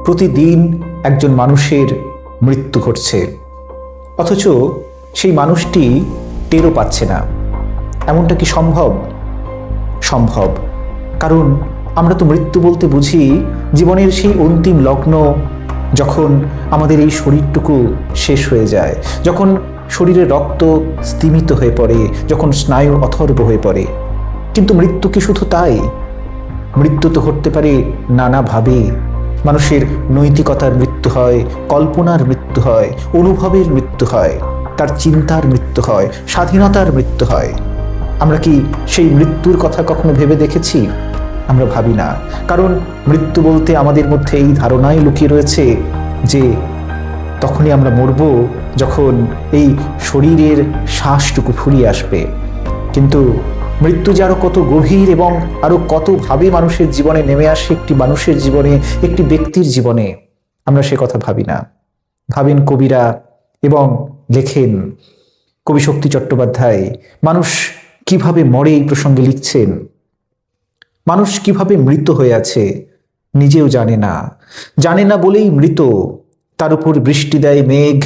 প্রতিদিন একজন মানুষের মৃত্যু ঘটছে, অথচ সেই মানুষটি টেরও পাচ্ছে না। এমনটা কি সম্ভব? সম্ভব, কারণ আমরা তো মৃত্যু বলতে বুঝি জীবনের সেই অন্তিম লগ্ন, যখন আমাদের এই শরীরটুকু শেষ হয়ে যায়, যখন শরীরের রক্ত স্তিমিত হয়ে পড়ে, যখন স্নায়ু অথর্ব হয়ে পড়ে। কিন্তু মৃত্যু কি শুধু তাই? মৃত্যু তো ঘটতে পারে নানাভাবে। মানুষের নৈতিকতার মৃত্যু হয়, কল্পনার মৃত্যু হয়, অনুভবের মৃত্যু হয়, তার চিন্তার মৃত্যু হয়, স্বাধীনতার মৃত্যু হয়। আমরা কি সেই মৃত্যুর কথা কখনো ভেবে দেখেছি? আমরা ভাবি না, কারণ মৃত্যু বলতে আমাদের মধ্যে এই ধারণাই লুকিয়ে রয়েছে যে তখনই আমরা মরব যখন এই শরীরের শ্বাসটুকু ফুরিয়ে আসবে। কিন্তু মৃত্যু যে আরো কত গভীর এবং আরো কতভাবে মানুষের জীবনে নেমে আসে, একটি মানুষের জীবনে, একটি ব্যক্তির জীবনে, আমরা সে কথা ভাবি না। ভাবেন কবিরা এবং লেখেন। কবি শক্তি চট্টোপাধ্যায় মানুষ কিভাবে মরে এই প্রসঙ্গে লিখছেন। মানুষ কিভাবে মৃত হয়ে আছে নিজেও জানে না, জানে না বলেই মৃত। তার উপর বৃষ্টি দেয় মেঘ,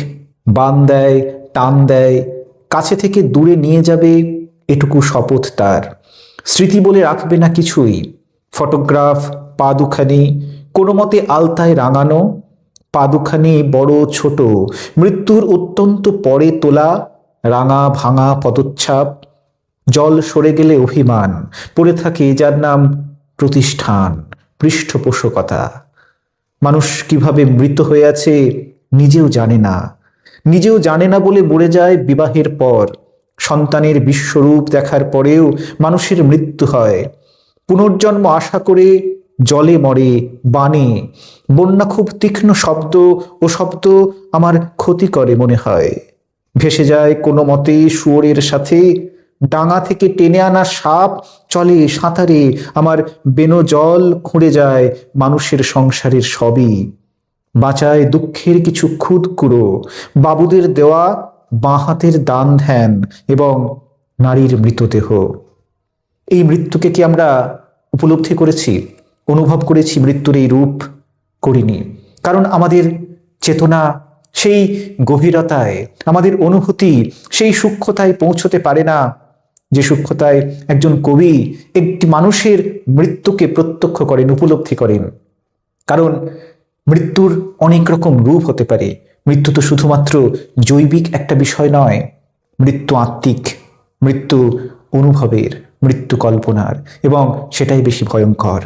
বান দেয়, টান দেয়, কাছে থেকে দূরে নিয়ে যাবে এটুকু শপথ তার। স্মৃতি বলে রাখবে না কিছুই। ফটোগ্রাফ, পা দুখানি কোনো মতে আলতায় রাঙানো, পা দুখানি বড় ছোট, মৃত্যুর অত্যন্ত পরে তোলা, রাঙা ভাঙা পদচ্ছাপ। জল সরে গেলে অভিমান, পড়ে থাকে যার নাম প্রতিষ্ঠান, পৃষ্ঠপোষকতা। মানুষ কিভাবে মৃত হয়ে আছে নিজেও জানে না, নিজেও জানে না বলে মরে যায় বিবাহের পর। সন্তানের বিশ্বরূপ দেখার পরেও মানুষের মৃত্যু হয়। পুনর্জন্ম আশা করে জলে মরে, বানে। বন্যা খুব তীক্ষ্ণ শব্দ, ও শব্দ আমার ক্ষতি করে মনে হয়। ভেসে যায় কোনো মতে শুয়োরের সাথে, ডাঙা থেকে টেনে আনা সাপ চলে সাঁতারে, আমার বেনো জল খুঁড়ে যায় মানুষের সংসারের সবই। বাঁচায় দুঃখের কিছু খুদকুড়ো, বাবুদের দেওয়া বাঁ হাতের দান ধ্যান এবং নারীর মৃতদেহ। এই মৃত্যুকে কি আমরা উপলব্ধি করেছি, অনুভব করেছি? মৃত্যুর এই রূপ করিনি, কারণ আমাদের চেতনা সেই গভীরতায়, আমাদের অনুভূতি সেই সূক্ষ্মতায় পৌঁছতে পারে না, যে সূক্ষ্মতায় একজন কবি একটি মানুষের মৃত্যুকে প্রত্যক্ষ করেন, উপলব্ধি করেন। কারণ মৃত্যুর অনেক রকম রূপ হতে পারে। মৃত্যু তো শুধুমাত্র জৈবিক একটা বিষয় নয়, মৃত্যু আত্মিক, মৃত্যু অনুভবের, মৃত্যু কল্পনার, এবং সেটাই বেশি ভয়ঙ্কর।